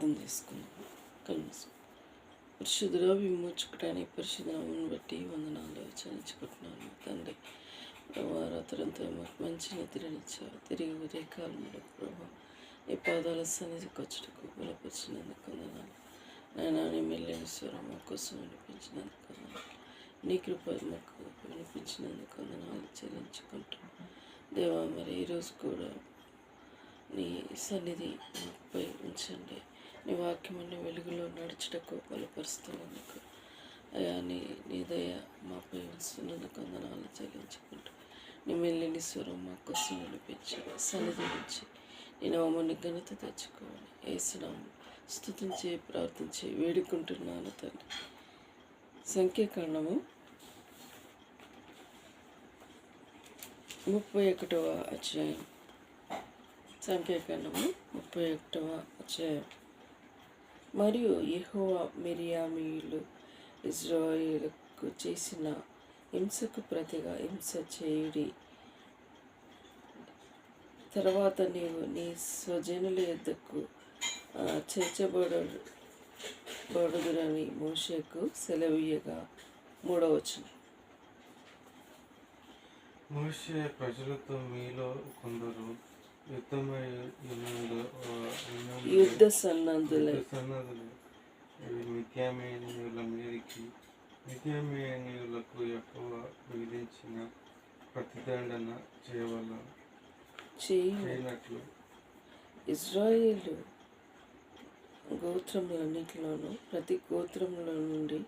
ప్రార్థన చేసుకున్నాము. కలుసు పరిశుద్ధుల విమోచకుడానికి పరిశుద్ధ నామమును బట్టి వందనాలు చెల్లించుకుంటున్నాను తండ్రి. ప్రభా రాత్రంతా మాకు మంచి నిద్రనిచ్చావు. తిరిగి ఉదయకాలంలో ప్రభా నీ పాదాల సన్నిధికి వచ్చటకు బలపరిచినందుకు వందనాలు. నాయన నీ మెల్లని స్వరం మా కోసం వినిపించినందుకు వందనాలు. నీ కృప మాకు వినిపించినందుకు వందనాలు చెల్లించుకుంటాం దేవా. మరి ఈరోజు కూడా నీ సన్నిధి మాపై ఉంచండి. నీ వాక్యమని వెలుగులో నడుచుటకు బలపరుస్తున్నందుకు అయా నీ దయ మాపై ఉంచుతున్నందుకు వందనాలు చెల్లించుకుంటూ నీ మెల్లిని స్వరం మా కోసం వినిపించి సన్నిధి నుంచి నీ నామాన్ని ఘనత తెచ్చుకోవాలి. యేసునామం స్తుతించి ప్రార్థించి వేడుకుంటున్నాను తండ్రి. సంఖ్యాకాండము 31వ అధ్యాయం. సంఖ్యాకాండము 31వ అధ్యాయం. మరియు యెహోవా మిర్యామీయులు ఇశ్రాయేలుకు చేసిన హింసకు ప్రతిగా హింస చేయుడి. తర్వాత నీవు నీ స్వజనుల యొద్దకు చేర్చబడుదురని మోషేకు సెలవీయగా. 3వ వచనం. మోషే ప్రజలతో మీలో కొందరు యుద్ధ సన్నద్ధులు మిద్యామీయుల మీదికి మిద్యామీయులకు యెహోవా విధించిన ప్రతిదండన చేయనట్లు ఇశ్రాయేలు గోత్రములన్నిటిలోనూ ప్రతి గోత్రంలో నుండి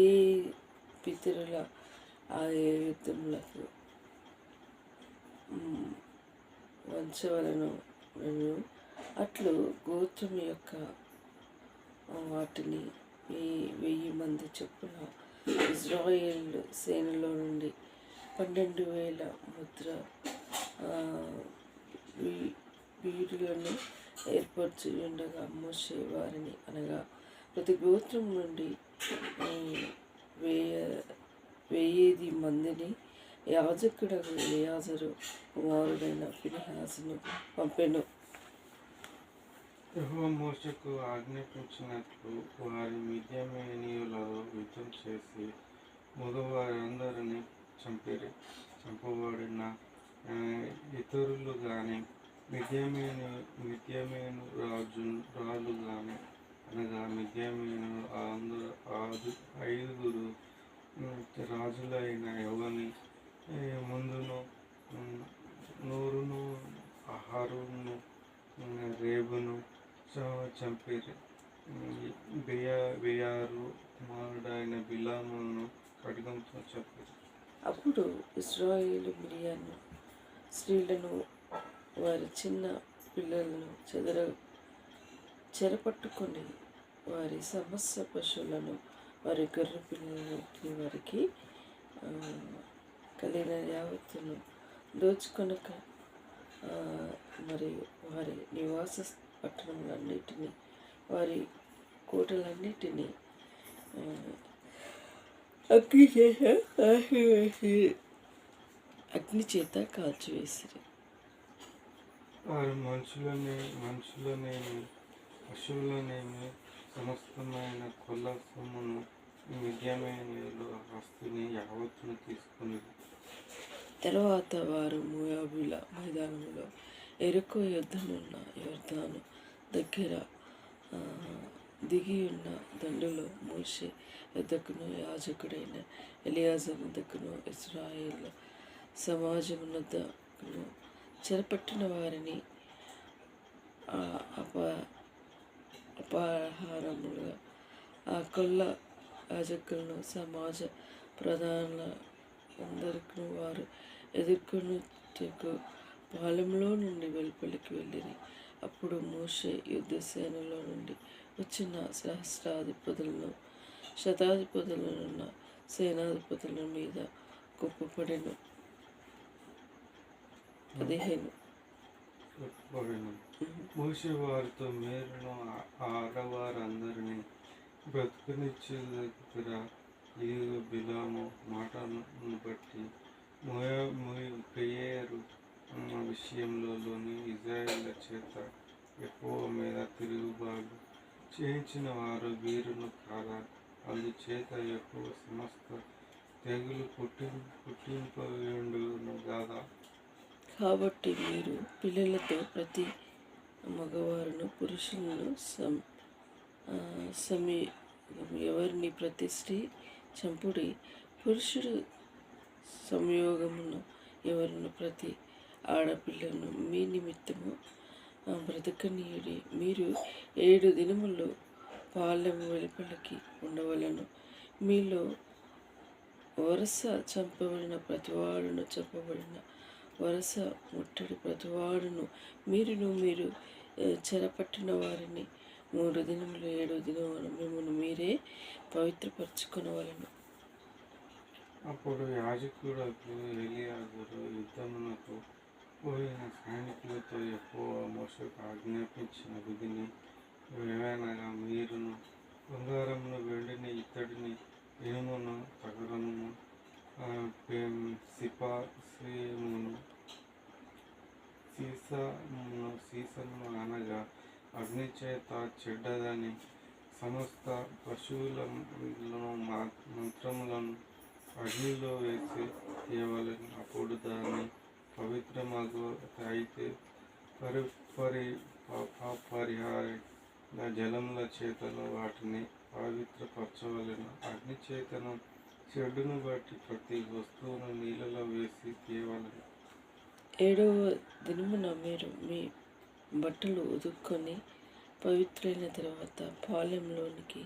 ఏ పితరుల ఆ యుద్ధములకు వంచవలను అట్లు గోత్రం యొక్క వాటిని 1000 మంది చొప్పున ఇశ్రాయేల్ సేనలో నుండి 12,000 ముద్ర వీరులను ఏర్పరచి ఉండగా మోషే వారిని అనగా ప్రతి గోత్రం నుండి 1000 మందిని యాజకుడగు ఎలియాజరు కుమారుడైన ఫినెహాసును పంపెను. యెహోవా మోషేకు ఆజ్ఞాపించినట్లు వారి మిద్యామీయులలో యుద్ధం చేసి మగవారందరినీ చంపబడిన ఇతరులు గాని మిద్యామీను రాజు గాని అనగా మిద్యామీను 5 రాజులైన ఎవని ముందును నూరును అహరోను రేబును చంపిరి. బెయారు కుమారుడైన బిలామును ఖడ్గంతో చంపిరి. అప్పుడు ఇశ్రాయేలు మిరియాను స్త్రీలను వారి చిన్న పిల్లలను చెరపట్టుకొని వారి సమస్త పశువులను వారి గొర్రె పిల్లలకి వారికి కలిగిన యావత్తును దోచుకొనక మరియు వారి నివాస పట్టణములన్నిటినీ వారి కోటలన్నిటినీ అగ్ని చేత కాల్చివేసిరి. వారు మనుషులనేమి పశువులనేమి సమస్తమైన కొల్ల సొమ్మును మిద్యామీయుల ఆస్తిని యావత్తును తీసుకుని తర్వాత వారు మోయాబీల మైదానంలో ఎరికో యొద్దనున్న యొర్దాను దగ్గర దిగియున్న దండులో మోషే యొద్దకును యాజకుడైన ఎలియాజరు యొద్దకును ఇశ్రాయేలు సమాజమునొద్దకును చెరపట్టిన వారిని అపహారములుగా ఆ కొల్ల యాజకులను సమాజ ప్రధానుల అందరికీ వారు ఎదుర్కొనుటకు పాలెంలో నుండి వెలుపలికి వెళ్ళిరి. అప్పుడు మోషే యుద్ధ సేనలో నుండి వచ్చిన సహస్రాధిపతులను శతాధిపతులనున్న సేనాధిపతుల మీద కుప్పపడెను. 15 మోషే వారితో మీరును ఆడవారందరినీ బ్రతుకునిచ్చేదరా. ఈ బిలాము మాటను బట్టి చేత యెహోవా మీద తిరుగుబాటు చేయించిన వారు వీరును కాదా? అందుచేత యెహోవా సమస్త తెగులు పుట్టింపయుండును గాదా? కాబట్టి మీరు పిల్లలతో ప్రతి మగవారును పురుషులను సమీ ఎవరిని ప్రతి స్త్రీ చంపుడి, పురుషుడు సంయోగమును ఎవరిని ప్రతి ఆడపిల్లను మీ నిమిత్తము బ్రతకనీయుడి. మీరు 7 దినములు పాలెము వెలుపలికి ఉండవలను. మీలో వరస చంపబడిన ప్రతివాడును చంపబడిన వరస ముట్టడి ప్రతివాడును మీరు చెరపట్టిన వారిని 3 దినములు 7 దినములు మిమ్మల్ని మీరే పవిత్రపరచుకొనవలెను. అప్పుడు యాజకుడకు ఎలియాజరు యుద్ధమునకు పోయిన సైనికులతో యెహోవా మోషేకు ఆజ్ఞాపించిన విధిని ఏవనగా, మీరును బంగారమును, వెండిని, ఇత్తడిని, ఇనుమును, తగరమును, సీసమును అనగా అగ్ని చేత చెడ్డదని సమస్త పశువులను మంత్రములను అగ్నిలో వేసి తేవలెను. అప్పుడు దాని పవిత్రమగు అయితే పరిహార జలముల చేతను వాటిని పవిత్రపరచవలెను. అగ్ని చేతను చెడును బట్టి ప్రతి వస్తువును నీళ్ళలో వేసి తేవలెను. 7వ దినమున మీరు మీ బట్టలు ఉదుక్కొని పవిత్రులైన తర్వాత పాలెంలోనికి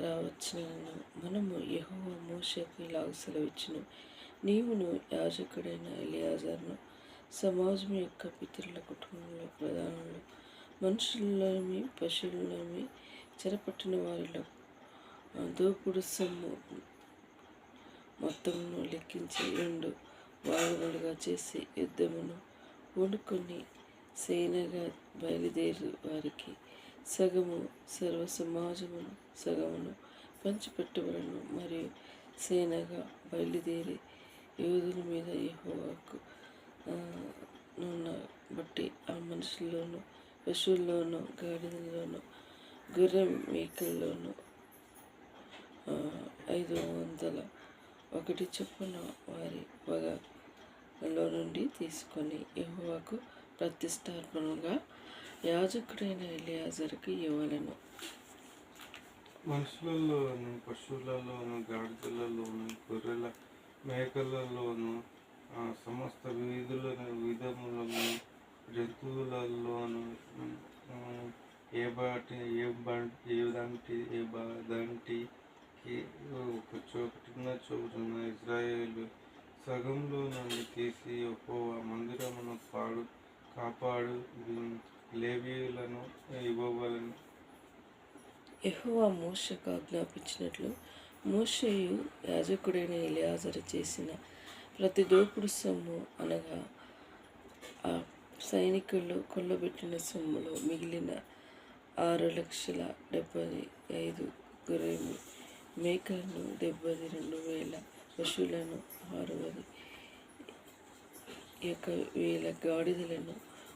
రావచ్చునను. మనము యెహోవా మోషేకు ఇలాగ సెలవిచ్చును, నీవును యాజకుడైన ఎలియాజరును సమాజం యొక్క పితరుల కుటుంబంలో ప్రధానులు మనుషులలోని పశువులలోని చెరపట్టిన వారిలో దోపుడు సొమ్ము మొత్తమును లెక్కించి 2 భాగములుగా చేసి యుద్ధమును పూనుకొని సేనగా బయలుదేరి వారికి సగము సర్వ సమాజమును సగమును పంచిపెట్టవలను. మరియు సేనగా బయలుదేరి యోధుల మీద యెహోవాకు నున్న బట్టి ఆ మనుషుల్లోనూ పశువుల్లోనూ గాడిదల్లోనూ గొర్రె మేకల్లోనూ 501 చొప్పున వారి వగలో నుండి తీసుకొని యెహోవాకు ప్రతిష్టార్పణగా యాజకుడైన ఎలియాజరుకు ఇవ్వవలెను. మనుషులలోను, పశువులలోను, గాడిదలలోను, గొర్రెల మేకలలోను, సమస్త విధములను జంతువులలోను ఏదంటికి ఒక చోటున ఇజ్రాయేలు సగంలో నుండి తీసి యెహోవా మందిరమును కాపాడు లేవీయులను ఇవ్వవలెను. యెహోవా మోషేకు ఆజ్ఞాపించినట్లు మోషేయు యాజకుడైన ఎలియాజరు చేసిన ప్రతి దోపుడు సొమ్ము అనగా ఆ సైనికులు కొల్లబెట్టిన సొమ్ములో మిగిలిన 6,75,000 గొర్రె మేకలను, 72,000 పశువులను, 60,000 గాడిదలను,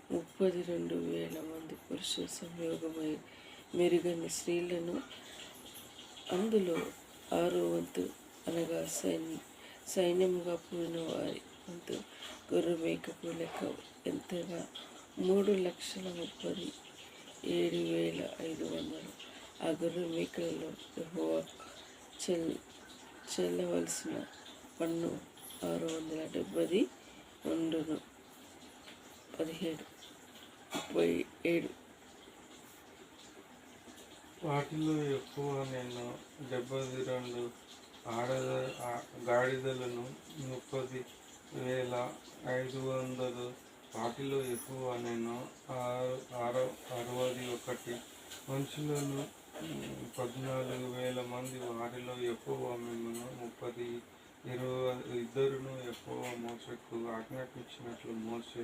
32,000 మంది పురుషుల సంయోగమై మెరుగని స్త్రీలను, అందులో 6వ వంతు అనగా సైన్యముగా పూరిన వారి వంతు గొర్రె మేకపు లెక్క ఎంతగా 3,37,500. ఆ గొర్రె మేకలలో యెహోవా చెల్లవలసిన పన్ను 670 ఉండును. 37 వాటిలో ఎక్కువ నేను 72 గాడిదలను, 30,500. వాటిలో ఎక్కువ నేను 61 మనుషులను, 14,000 మంది. వారిలో ఎక్కువ మిమ్మను 32 యెహోవా మోషేకు ఆజ్ఞాపించినట్లు మోషే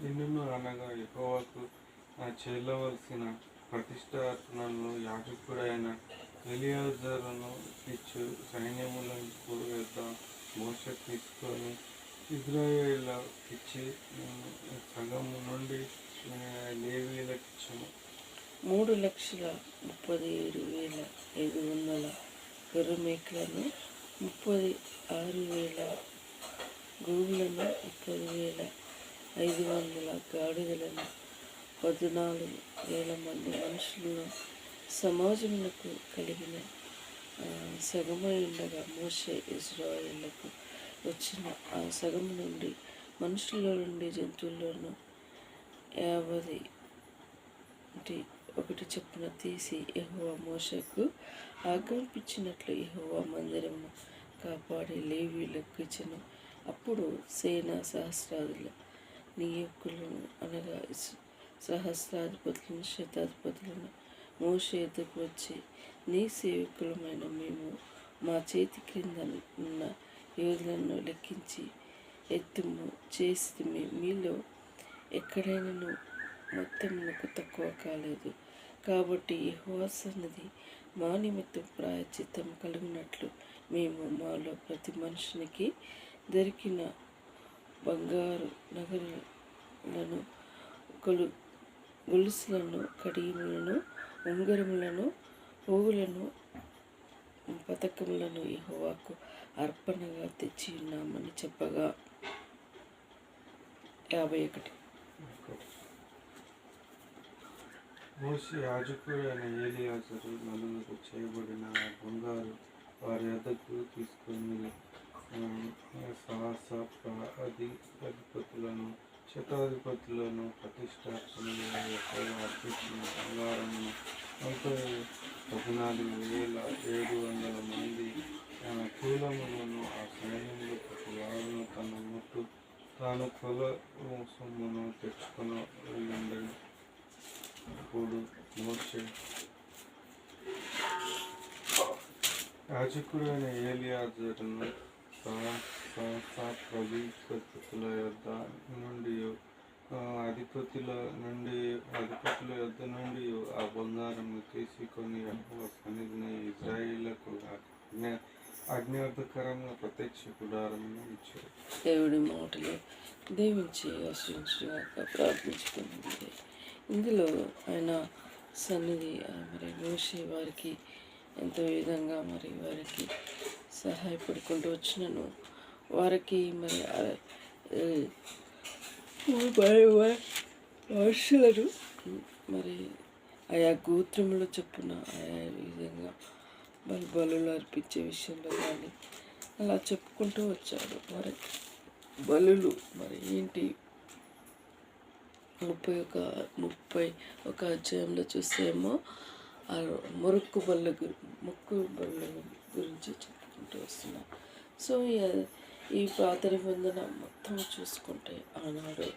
నిన్నును అనగా యెహోవాకు చెల్లవలసిన ప్రతిష్టార్పణను యాజకుడైన ఎలియాజరును ఇచ్చు సైన్యములకు యొద్ద మోషే తీసుకొని ఇజ్రాయేలుకి ఇచ్చి సగం నుండి లేవీయులకు ఇచ్చాము. 3,37,500 గొర్రె మేకలను, 36,000 గోవులను, 30,500 గాడిదలను, 14,000 మంది మనుషులను సమాజమునకు కలిగిన సగమై ఉండగా మోషే ఇశ్రాయేలుకు వచ్చిన ఆ సగము నుండి మనుషుల నుండి జంతువులను 51 చొప్పున తీసి యెహోవా మోషేకు ఆజ్ఞాపించినట్లు యెహోవా మందిరమును కాపాడి లేవీయులకు ఇచ్చెను. అప్పుడు సేనా సహస్రాదుల నాయకులను అనగా సహస్రాధిపతులను శతాధిపతులను మోషే ఎద్దకు వచ్చి, నీ సేవకులమైన మేము మా చేతి క్రింద ఉన్న యోధులను లెక్కించి ఎత్తుము చేసితిమి. మీలో ఎక్కడైనాను మొత్తమునకు తక్కువ కాలేదు. కాబట్టి యెహోవా సన్నిధి మా నిమిత్తం ప్రాయశ్చిత్తం కలుగునట్లు మేము మాలో ప్రతి మనుషునికి దొరికిన బంగారు నగరులను, గొలుసులను, కడియములను, ఉంగరములను, పోగులను, పతకములను యెహోవాకు అర్పణగా తెచ్చి ఉన్నామని చెప్పగా 51 మోషే యాజకుడైన ఏలియాజరు నలుగురు చేయబడిన ఆ బంగారు వారి వద్దకు తీసుకొని అధిపతులను శతాధిపతులను ప్రతిష్టాపనగా అర్పించిన బంగారమును 14,700 మంది కూలములను ఆ సైన్యంలో ప్రతి వాడును తన ముట్టు తాను కొల సొమ్మును తెచ్చుకొని ఉండేది. అప్పుడు మోషే యాజకుడైన ఏలియాజరును సహస్రాధిపతుల యొద్ద నుండి అధిపతుల యొద్ద నుండి ఆ బంగారము తీసుకొని యెహోవా సన్నిధిని ఇశ్రాయేలుకు ఆజ్ఞార్థకరంగా ప్రత్యక్ష గుడారమును ఇచ్చారు. దేవుడి మాటలు దీవించి ఆశ్రయించుగాక ప్రార్థించుకుంటుంది. ఇందులో ఆయన సన్నిధి మరి మోషే వారికి ఎంతో విధంగా మరి వారికి సహాయపడుకుంటూ వచ్చినను వారికి మరి మనుషులను మరి ఆయా గోత్రములు చొప్పున ఆయా విధంగా బలులు అర్పించే విషయంలో కానీ అలా చెప్పుకుంటూ వచ్చాడు. మరి బలులు మరి ఏంటి 31 అధ్యాయంలో చూస్తేమో మొక్కు బళ్ళ గురించి చెప్పుకుంటూ వస్తున్నాం. సో ఈ పాత నిబంధన మొత్తం చూసుకుంటే ఆనాడు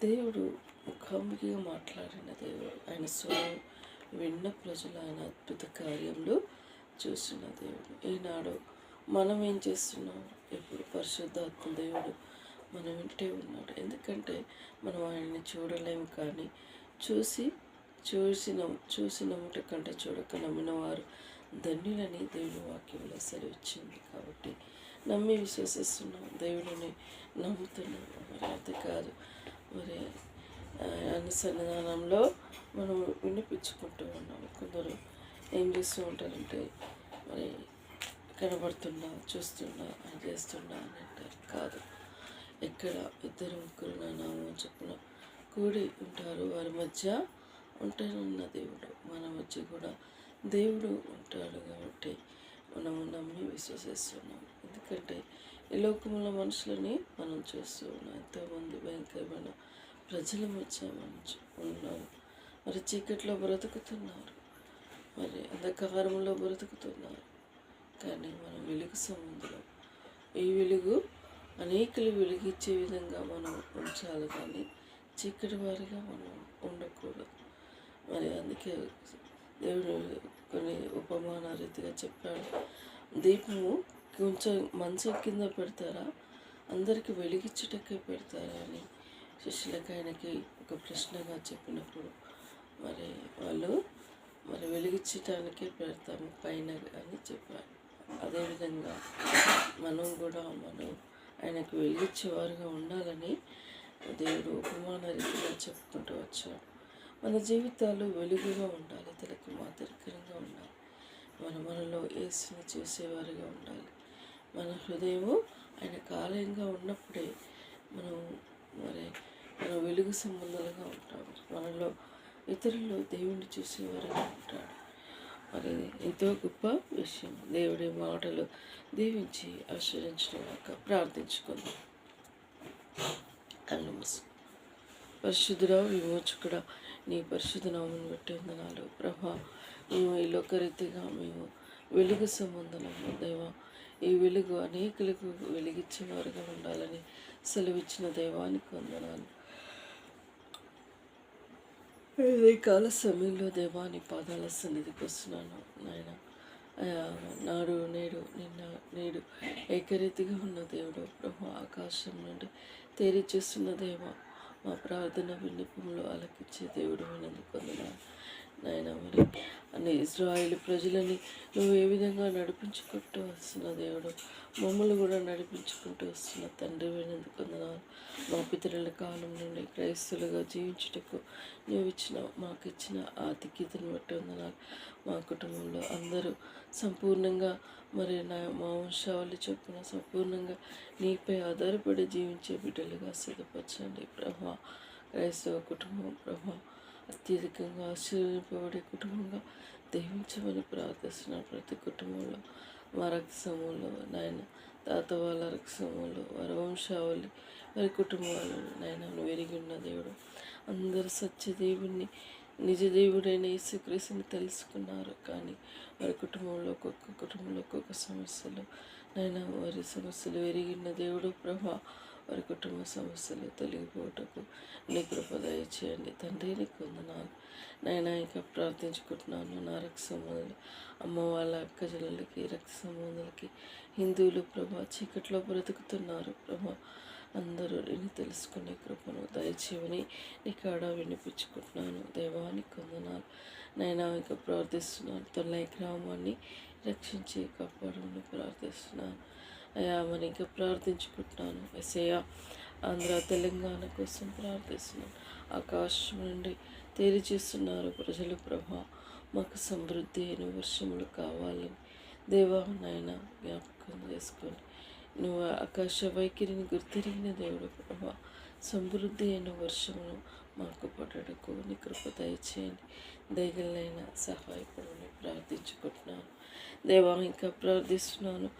దేవుడు ముఖాముఖిగా మాట్లాడిన దేవుడు, ఆయన స్వరం విన్న ప్రజలు ఆయన అద్భుత కార్యంలో చూసిన దేవుడు. ఈనాడు మనం ఏం చేస్తున్నాం? ఇప్పుడు పరిశుద్ధాత్మ దేవుడు మనం వింటే ఉన్నాడు. ఎందుకంటే మనం ఆయన్ని చూడలేము, కానీ చూసి నమ్ముట కంటే చూడక నమ్మిన వారు ధన్యులని దేవుని వాక్యంలో సెలవిచ్చింది. కాబట్టి నమ్మి విశ్వసిస్తున్నాం, దేవుడిని నమ్ముతున్నాం. మరి అది కాదు, మరి అన్ని సన్నిధానంలో మనం వినిపించుకుంటూ ఉన్నాం. కొందరు ఏం చేస్తూ ఉంటారంటే మరి కనబడుతున్నా, చూస్తున్నా, అని చేస్తున్నా అని అంటారు. కాదు, ఎక్కడ 2-3 నా నామం చొప్పున కూడి ఉంటారు, వారి మధ్య ఉంటానన్న దేవుడు మన మధ్య కూడా దేవుడు ఉంటాడు. కాబట్టి మనము నమ్మి విశ్వసిస్తున్నాం. ఎందుకంటే ఈ లోకంలో మనుషులని మనం చూస్తూ ఉన్నాం. ఎంతోమంది భయంకరమైన ప్రజల మధ్య మనం ఉన్నాము. మరి చీకట్లో బ్రతుకుతున్నారు, మరి అంధకారంలో బ్రతుకుతున్నారు. కానీ మనం వెలుగు సంబంధం, ఈ వెలుగు అనేకులు వెలిగించే విధంగా మనం ఉంచాలి, కానీ చీకటి వారిగా మనం ఉండకూడదు. మరి అందుకే దేవుడు కొన్ని ఉపమాన రీతిగా చెప్పాడు. దీపము కొంచెం మంచం కింద పెడతారా, అందరికీ వెలిగించుటకే పెడతారా అని శిష్యులకు ఆయనకి ఒక ప్రశ్నగా చెప్పినప్పుడు మరి వాళ్ళు మరి వెలిగించటానికే పెడతాము పైన అని చెప్పారు. అదేవిధంగా మనం కూడా ఆయనకు వెలిగించేవారుగా ఉండాలని దేవుడు ఉపమాన రీతిగా చెప్పుకుంటూ వచ్చాడు. మన జీవితాలు వెలుగుగా ఉండాలి, ఇతరులకు మాదిరికరంగా ఉండాలి. మనలో యేసుని చూసేవారుగా ఉండాలి. మన హృదయము ఆయన ఆలయంగా ఉన్నప్పుడే మనం మనం వెలుగు సంబంధాలుగా ఉంటాము. మనలో ఇతరులు దేవుణ్ణి చూసేవారుగా ఉంటాడు. మరి ఎంతో గొప్ప విషయం. దేవుడి మాటలు దీవించి ఆశ్రయించడం ప్రార్థించుకుందాం. కళ్ళు మూసుకుందాం. పరిశుద్ధుడా, విమోచకుడా, నీ పరిశుద్ధ నామమును బట్టి వందనాలు ప్రభా. మేము ఈ లోకరీతిగా మేము వెలుగు సంబంధము దేవా, ఈ వెలుగు అనేకులకు వెలిగించేవారుగా ఉండాలని సెలవిచ్చిన దైవానికి వందనాలు. ఈ కాల సమయంలో దేవా నీ పాదాల సన్నిధికి వస్తున్నాను నాయన. నాడు నేడు నిన్న నేడు ఏకరీతిగా ఉన్న దేవుడు ప్రభు, ఆకాశం నుండి తేరి చేస్తున్న దేవా, మా ప్రార్థన విన్నపంలో ఆలకించే దేవుడు వినందుకు వందనాలు నాయన. మరి అన్ని ఇజ్రాయేలు ప్రజలని నువ్వు ఏ విధంగా నడిపించుకుంటూ వస్తున్న దేవుడు, మమ్మల్ని కూడా నడిపించుకుంటూ వస్తున్న తండ్రి వినందుకు వందనాలు. మా పితరుల కాలం నుండి క్రైస్తులుగా జీవించుటకు నువ్వు మాకు ఇచ్చిన ఆతిథ్యతను బట్టి వందనాలు. మా కుటుంబంలో అందరూ సంపూర్ణంగా మా వంశావళి చొప్పున సంపూర్ణంగా నీపై ఆధారపడి జీవించే బిడ్డలుగా సిద్ధపరచండి ప్రభా. క్రైస్తవ కుటుంబం ప్రభా అత్యధికంగా ఆశీర్వదింపబడే కుటుంబంగా దీవించమని ప్రార్థిస్తున్నాను. ప్రతి కుటుంబంలో మా రక్త సమూహంలో నాయన, తాత వాళ్ళ రక్త సమూహంలో వారి వంశావళి వారి కుటుంబాలు నాయన వెరిగి ఉన్న దేవుడు, అందరూ సత్యదేవుని నిజ దేవుడైన యేసుక్రీస్తుని తెలుసుకున్నారు. కానీ వారి కుటుంబంలో ఒక్కొక్క సమస్యలు నాయన, వారి సమస్యలు వెరిగిన దేవుడు ప్రభా. వారి కుటుంబ సమస్యలు తొలగిపోవటకు నీ కృప దయచేయండి తండ్రి. నీకు వందనాలు నాయన. ఇంకా ప్రార్థించుకుంటున్నాను నా రక్త సంబంధాలు, అమ్మ వాళ్ళ అక్క చెల్లెలకి, రక్త సంబంధాలకి, హిందువులు ప్రభా చీకట్లో బ్రతుకుతున్నారు ప్రభా. అందరూ నేను తెలుసుకునే కృపను దయచేయమని నీ కాడ వినిపించుకుంటున్నాను దేవానికి వందనాలు నైనా. ఇంకా ప్రార్థిస్తున్నాను తొలై గ్రామాన్ని రక్షించి కాపాడమని ప్రార్థిస్తున్నాను అయ్యా. మరి ఇంకా ప్రార్థించుకుంటున్నాను ఎస్ఐయా. ఆంధ్ర తెలంగాణ కోసం ప్రార్థిస్తున్నాను. ఆకాశం నుండి తేలిచేస్తున్నారు ప్రజలు ప్రభా. మాకు సమృద్ధి అయిన వర్షములు కావాలని దేవా నాయన జ్ఞాపకం చేసుకోండి. నువ్వు ఆకాశ వైఖరిని గుర్తిరిగిన దేవుడు ప్రభా. సమృద్ధి అయిన వర్షమును మాకు పడటకు నీ కృప దయచేయండి. దయగలైనా సహాయపడమని ప్రార్థించుకుంటున్నాను దేవా. ఇంకా ప్రార్థిస్తున్నాను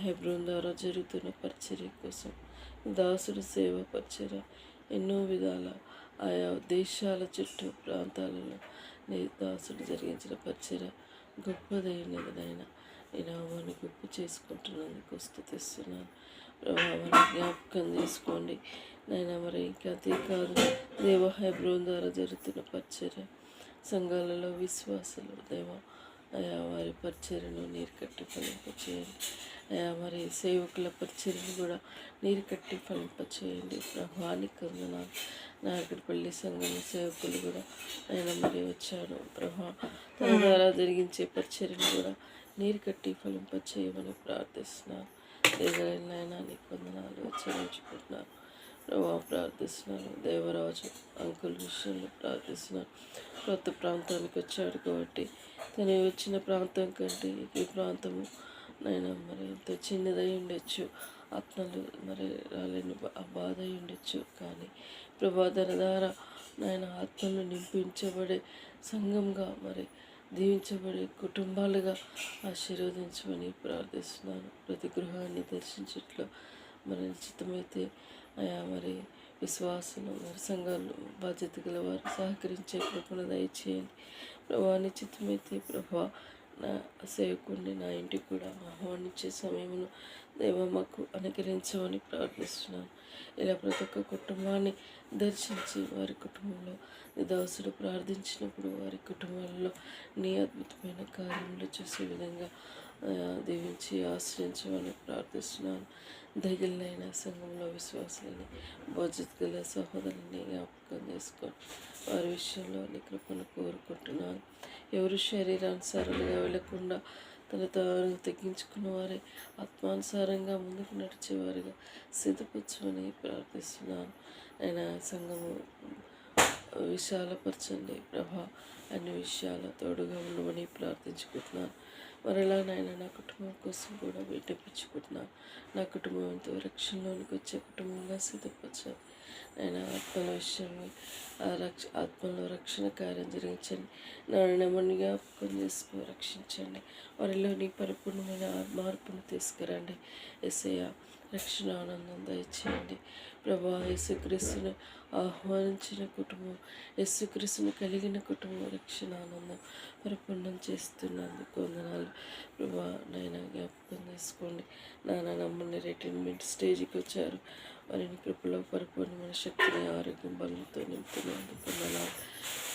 హెబ్రోన్ ద్వారా జరుగుతున్న పరిచర్య కోసం, దాసుడు సేవ పరిచర్య ఎన్నో విధాల ఆయా దేశాల చుట్టూ ప్రాంతాలలో నీ దాసుడు జరిగించిన పరిచర్య గొప్పదైనదైనా ఈ నామాన్ని గొప్ప చేసుకుంటున్నందుకు స్తుతిస్తున్నాను ప్రభావాన్ని జ్ఞాపకం చేసుకోండి నైనా. మరి ఇంకా అదే కాదు దేవ, హెబ్రోన్ ద్వారా జరుగుతున్న పరిచర్య సంఘాలలో విశ్వాసులు దేవ అయా వారి పరిచర్యను నీరు కట్టి ఫలింపచేయండి అయా. మరి సేవకుల పరిచర్యను కూడా నీరు కట్టి ఫలింపచేయండి ప్రభానికి వందనాలు. నాయకుడిపల్లి సంఘం సేవకులు కూడా ఆయన మరి వచ్చారు ప్రభా. తన ద్వారా జరిగించే పరిచర్యను కూడా నీరు కట్టి ఫలింపచేయమని ప్రార్థిస్తున్నాను. దేవరైనా నీకు వందనాలు చెల్లించుకుంటున్నాను ప్రభా. ప్రార్థిస్తున్నాను దేవరాజు అంకుల్ విషయంలో ప్రార్థిస్తున్నాను. కొత్త ప్రాంతానికి వచ్చాడు కాబట్టి తను వచ్చిన ప్రాంతం కంటే ఈ ప్రాంతము నైనా మరి ఎంతో చిన్నదై ఉండొచ్చు, ఆత్మలు మరి రాలేని బాధ అయి ఉండొచ్చు. కానీ ప్రభాదన ద్వారా నాయన ఆత్మలు నింపించబడే సంఘంగా మరి దీవించబడే కుటుంబాలుగా ఆశీర్వదించమని ప్రార్థిస్తున్నాను. ప్రతి గృహాన్ని దర్శించట్లో మరి నిశ్చితమైతే అయా మరి విశ్వాసులు మరి సంఘాలు బాధ్యత గల వారు సహకరించే కృపను దయచేయండి ప్రభా. నిశ్చితమైతే ప్రభా నా సేవకుడిని నా ఇంటికి కూడా ఆహ్వానించే సమయమును దేవ మాకు అనుగ్రహించమని ప్రార్థిస్తున్నాను. ఇలా ప్రతి ఒక్క కుటుంబాన్ని దర్శించి వారి కుటుంబంలో దాసుడు ప్రార్థించినప్పుడు వారి కుటుంబాలలో నీ అద్భుతమైన కార్యములు చూసే విధంగా దీవించి ఆశ్రయించమని ప్రార్థిస్తున్నాను. దగిలినైన సంఘంలో విశ్వాసాలని బాధ్యత గల సహోదరుని జ్ఞాపకం చేసుకోండి. వారి విషయంలో నీ కృపను కోరుకుంటున్నాను. ఎవరు శరీరానుసారంగా వెళ్లకుండా తన తాను తగ్గించుకున్న వారే ఆత్మానుసారంగా ముందుకు నడిచేవారుగా సిద్ధపరచమని ప్రార్థిస్తున్నాను. ఆయన సంఘము విశాలపరచండి ప్రభా, అన్ని విషయాలు తోడుగా ఉండమని ప్రార్థించుకుంటున్నాను. మరలా నాయన నా కుటుంబం కోసం కూడా విన్నపించుకుంటున్నాను. నా కుటుంబం ఎంతో రక్షణలోనికి వచ్చే కుటుంబంగా సిద్ధపరచాలి. ఆయన ఆత్మల విషయంలో ఆత్మలో రక్షణ కార్యం జరిగించండి. నా నెమ్మని జ్ఞాపకం చేసుకుని రక్షించండి. వారిలో నీ పరిపూర్ణమైన మార్పును తీసుకురండి. యేసయ్య రక్షణ ఆనందం దయచేయండి ప్రభా. యేసుక్రీస్తును ఆహ్వానించిన కుటుంబం, యేసుక్రీస్తును కలిగిన కుటుంబం రక్షణ ఆనందం పరిపూర్ణం చేస్తున్నందుకు వందనాలు ప్రభా. నాయన జ్ఞాపకం చేసుకోండి. నాన్న నమ్మని రిటైర్మెంట్ స్టేజ్కి వచ్చారు. వారిని కృపలో పరిపూర్ణమైన శక్తిని ఆరోగ్యం బలంతో నింపుతున్నందుకు వందనాలు.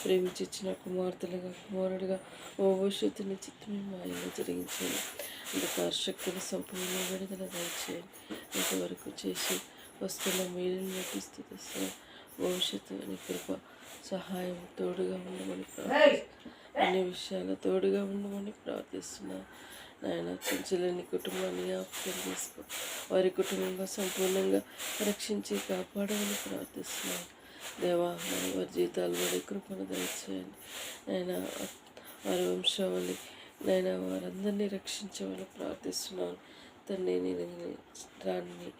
ప్రేమించిన కుమార్తెలుగా కుమారుడిగా ఓ భవిష్యత్తుని చిత్తమే మాయలో జరిగించండి. అంధకార శక్తిని సంపూర్ణ విడుదల దయచేయండి. ఇంతవరకు చేసి వస్తున్న మేలుని నటిస్తూ తెస్తున్న భవిష్యత్తు అని కృప సహాయం తోడుగా ఉండమని అన్ని విషయాలు తోడుగా ఉండమని ప్రార్థిస్తున్నాను. నాయన చెంచలేని కుటుంబాన్ని జ్ఞాపకం చేసుకో, వారి కుటుంబంగా సంపూర్ణంగా రక్షించి కాపాడమని ప్రార్థిస్తున్నాను. దేవా, వారి జీతాలు వారి కృపను దయచేయండి. నాయన వారి వంశావళి నాయన వారందరినీ రక్షించమని ప్రార్థిస్తున్నాను. తండ్రి, నేను రాన్ని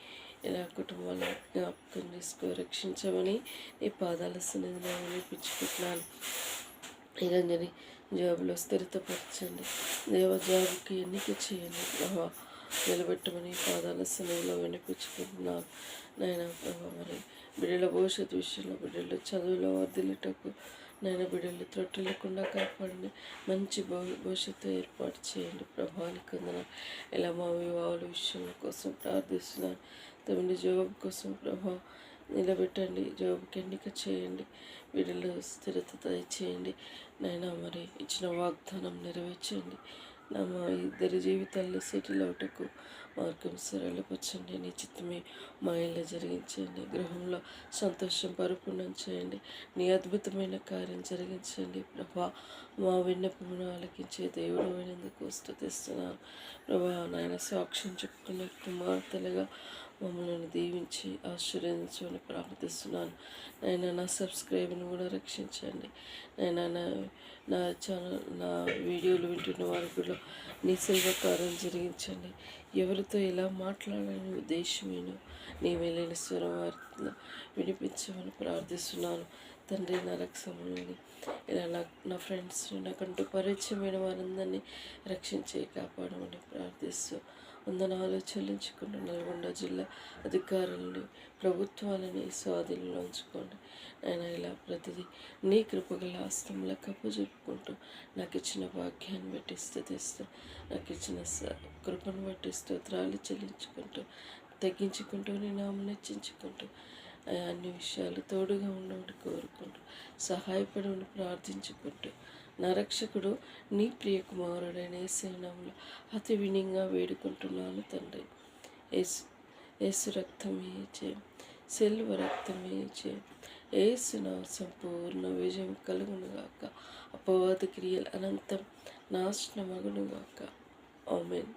ఇలా కుటుంబాలను జ్ఞాపకం చేసుకో రక్షించమని నీ పాదాల సన్నిధిలో వినిపించుకుంటున్నాను. నిరంజని జాబులో స్థిరతపరచండి. దేవ జాబుకి ఎన్నిక చేయండి ప్రభా, నిలబెట్టమని పాదాల సన్నిధిలో వినిపించుకుంటున్నాను. నాయన ప్రభా, మరి బిడ్డల భవిష్యత్తు విషయంలో బిడ్డలు చదువులో వర్ధిల్లుటకు నాయన బిడ్డలు త్రొట్టెలకుండా కాపాడండి. మంచి భవిష్యత్తు ఏర్పాటు చేయండి ప్రభానికి వందనాలు. ఇలా మా వివాహాల విషయం కోసం ప్రార్థిస్తున్నాను. తమిళ జాబ్ కోసం ప్రభా నిలబెట్టండి. జాబ్కి ఎన్నిక చేయండి. వీడిలో స్థిరత దయచేయండి. నాయన మరి ఇచ్చిన వాగ్దానం నెరవేర్చండి. మా ఇద్దరి జీవితాల్లో సెటిల్ అవుటకు మార్గం సరళపరచండి. నీ చిత్తమే మా ఇళ్ళ జరిగించండి. గృహంలో సంతోషం పరిపూర్ణం చేయండి. నీ అద్భుతమైన కార్యం జరిగించండి ప్రభా. మా విన్నపమును ఆలకించే దేవుడు అయినందుకు స్తుతిస్తున్నాను ప్రభా. నాయన సాక్ష్యం చెప్పుకునే కుమార్తెలుగా మమ్మల్ని దీవించి ఆశీర్వదించమని ప్రార్థిస్తున్నాను. నాయన నా సబ్స్క్రైబ్ని కూడా రక్షించండి. నాయన నా ఛానల్ నా వీడియోలు వింటున్న వారు కూడా నీ సేవ కార్యం జరిగించండి. ఎవరితో ఎలా మాట్లాడాలని ఉద్దేశమేను నీ వెళ్ళిన స్వరం వారిలో వినిపించమని ప్రార్థిస్తున్నాను. తండ్రి, నా రక్షణని ఇలా నా ఫ్రెండ్స్ని నాకంటూ పరిచయమైన వారందరినీ రక్షించి కాపాడమని ప్రార్థిస్తూ వందనాలు చెల్లించుకున్న నల్గొండ జిల్లా అధికారులని ప్రభుత్వాలని స్వాధీనంలో ఉంచుకోండి. నేను ఇలా ప్రతిదీ నీ కృపగల హస్తంలో కప్పచెప్పుకుంటూ నాకు ఇచ్చిన భాగ్యాన్ని బట్టి స్తుతిస్తూ నాకు ఇచ్చిన కృపను బట్టి స్తోత్రాలు చెల్లించుకుంటూ తగ్గించుకుంటూ నీ నామం హెచ్చించుకుంటూ అన్ని విషయాలు తోడుగా ఉండమని కోరుకుంటూ సహాయపడమని ప్రార్థించుకుంటూ నా రక్షకుడు నీ ప్రియ కుమారుడైన యేసు నామములో అతి వినయంగా వేడుకుంటున్నాను తండ్రి. యేసు రక్తమే జయం, సిలువ రక్తమే జయం. యేసు నా సంపూర్ణ విజయం కలుగునుగాక. అపవాద క్రియలు అనంతం నాశనమగునుగాక. ఆమేన్.